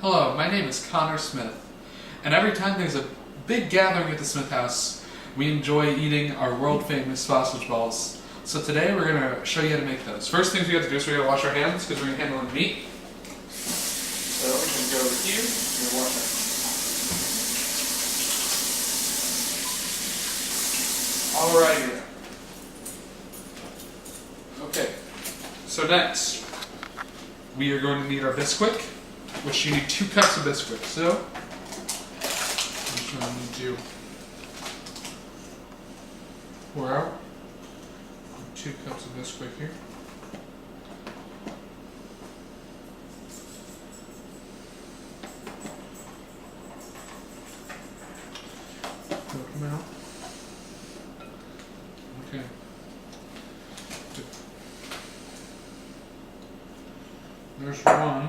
Hello, my name is Connor Smith, and every time there's a big gathering at the Smith house, we enjoy eating our world-famous sausage balls. So today we're going to show you how to make those. First things we have to do is we're going to wash our hands because we're going to handle the meat. So we're going to go over here, we're going to wash our hands. Alrighty then. Okay, so next we are going to need our Bisquick, which you need 2 cups of Bisquick. So I'm just going to need to pour out 2 cups of Bisquick here. Put them out. Okay. There's one.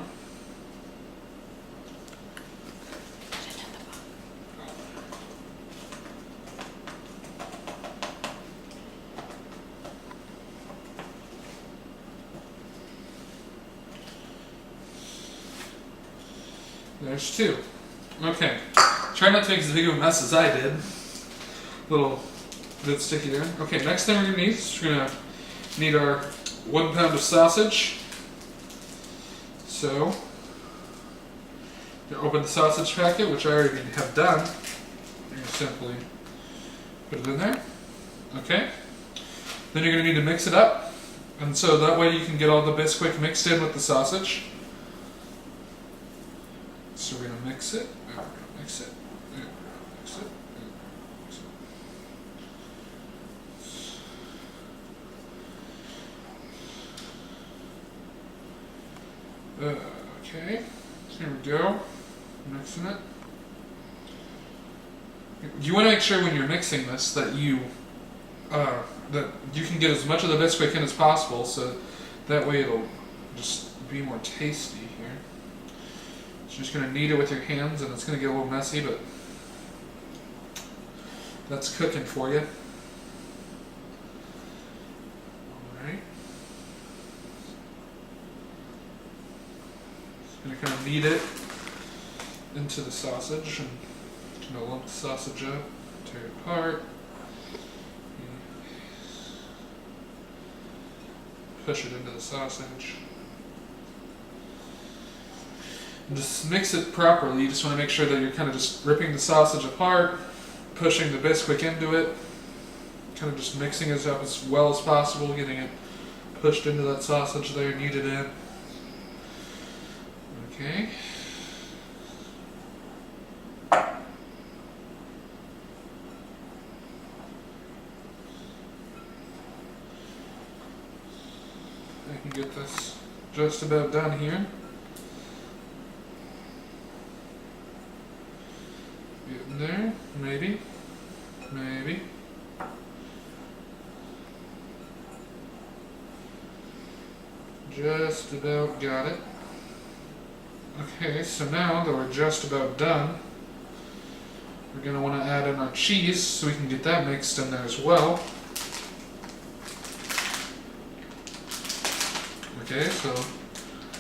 There's 2. Okay. Try not to make as big of a mess as I did. Little bit sticky there. Okay, next thing we're going to need is we're going to need our 1 pound of sausage. So, you open the sausage packet, which I already have done. You simply put it in there. Okay. Then you're going to need to mix it up. And so that way you can get all the Bisquick mixed in with the sausage. So we're going to mix it. We're going to mix it. We're going to mix it. Okay, so here we go, mixing it. You want to make sure when you're mixing this that you can get as much of the Bisquick in as possible, so that way it'll just be more tasty here. So you're just going to knead it with your hands, and it's going to get a little messy, but that's cooking for you. Alright. Going to kind of knead it into the sausage and kind of lump the sausage up, tear it apart, push it into the sausage. And just mix it properly. You just want to make sure that you're kind of just ripping the sausage apart, pushing the Bisquick into it, kind of just mixing it up as well as possible, getting it pushed into that sausage there, kneaded in. Okay. I can get this just about done here. Getting there, maybe, maybe. Just about got it. Okay, so now that we're just about done, we're going to want to add in our cheese so we can get that mixed in there as well. Okay, so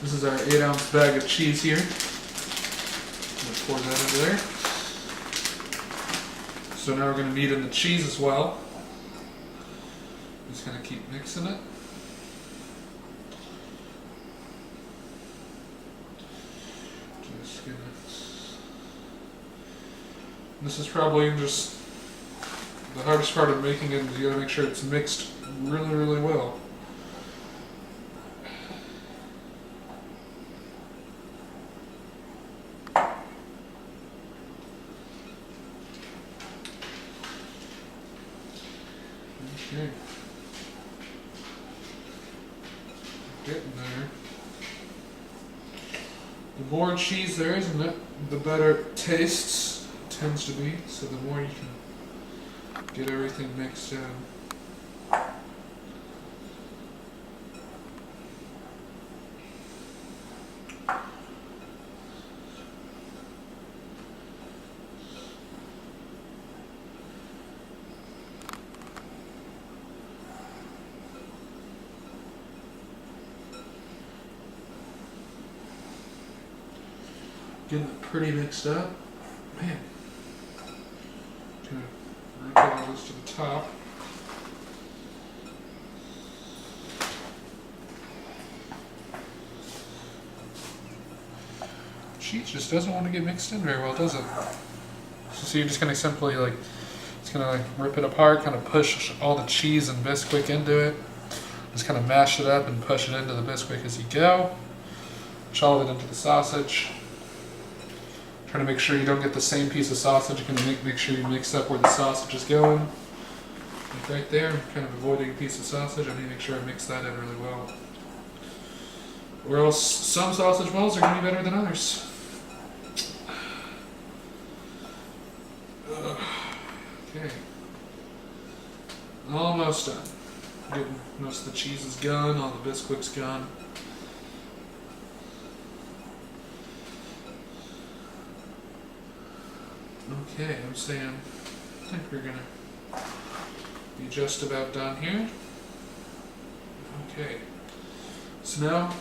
this is our 8-ounce bag of cheese here. Let's pour that into there. So now we're going to knead in the cheese as well. Just going to keep mixing it. This is probably just the hardest part of making it. You gotta make sure it's mixed really, really well. Okay. Getting there. The more cheese there is in it, the better it tastes. Tends to be, so the more you can get everything mixed in. Getting it pretty mixed up. Man. Gonna wrinkle all this to the top. Cheese just doesn't want to get mixed in very well, does it? So you're just gonna simply it's gonna rip it apart, kind of push all the cheese and Bisquick into it. Just kind of mash it up and push it into the Bisquick as you go. Push all of it into the sausage. Try to make sure you don't get the same piece of sausage. You're gonna make sure you mix up where the sausage is going. Like right there, kind of avoiding a piece of sausage. I need to make sure I mix that in really well. Or else some sausage balls are gonna be better than others. Okay. Almost done. Getting most of the cheese is gone, all the Bisquick's gone. Okay, I'm saying I think we're gonna be just about done here. Okay. So now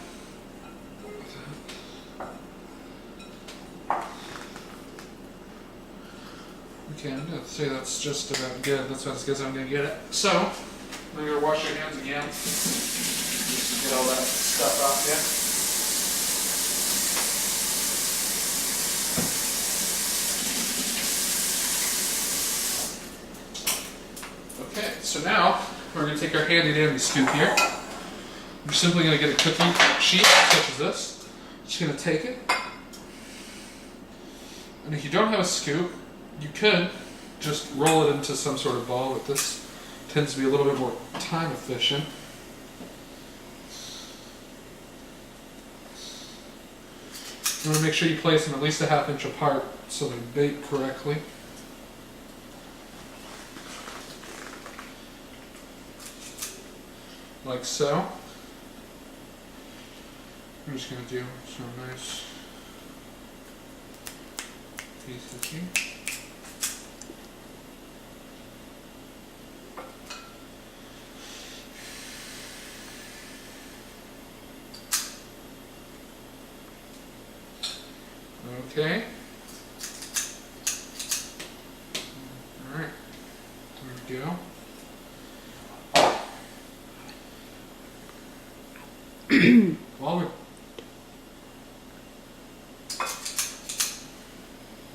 okay, I'm gonna say that's just about good. That's about as good as I'm gonna get it. So, I'm gonna wash your hands again. Just to get all that stuff off you. Okay, so now we're gonna take our handy dandy scoop here. We're simply gonna get a cookie sheet such as this. Just gonna take it. And if you don't have a scoop, you could just roll it into some sort of ball, but this tends to be a little bit more time efficient. You want to make sure you place them at least a ½ inch apart so they bake correctly. Like so. I'm just going to do some nice pieces here. Okay. Alright. There we go.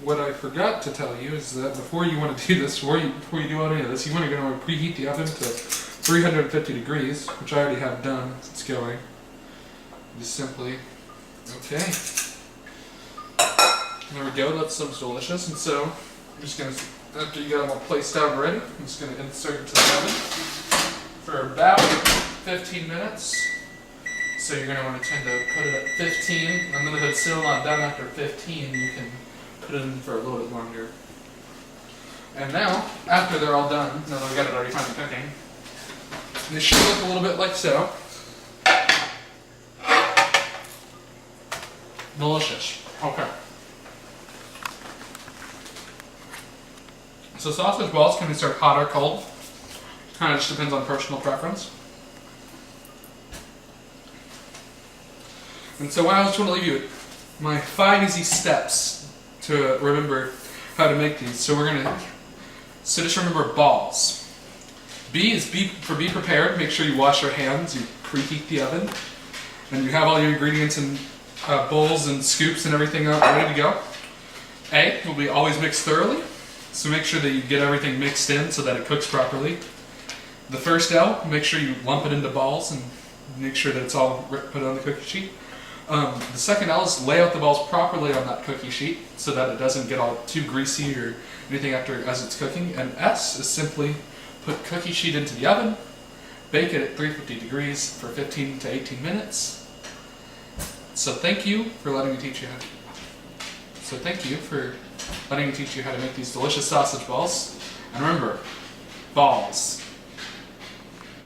What I forgot to tell you is that before you want to do this, before you do any of this, you want to preheat the oven to 350 degrees, which I already have done. It's going. Just simply, okay. There we go. That sounds delicious. And so I'm just gonna, after you got them all placed out already, I'm just gonna insert it to the oven for about 15 minutes. So you're gonna want to tend to put it at 15. I'm gonna hit still not done after 15. You can put it in for a little bit longer. And now, after they're all done, now that we got it already finally cooking, they should look a little bit like so. Delicious. Okay. So sausage balls can be served hot or cold. Kind of just depends on personal preference. And so I just want to leave you with my 5 easy steps to remember how to make these. So just remember balls. B is be prepared. Make sure you wash your hands. You preheat the oven, and you have all your ingredients in bowls and scoops and everything ready to go. A will be always mixed thoroughly. So make sure that you get everything mixed in so that it cooks properly. The first L, make sure you lump it into balls and make sure that it's all put on the cookie sheet. The second L is lay out the balls properly on that cookie sheet so that it doesn't get all too greasy or anything as it's cooking. And S is simply put cookie sheet into the oven, bake it at 350 degrees for 15 to 18 minutes. So thank you for letting me teach you how to make these delicious sausage balls. And remember, balls.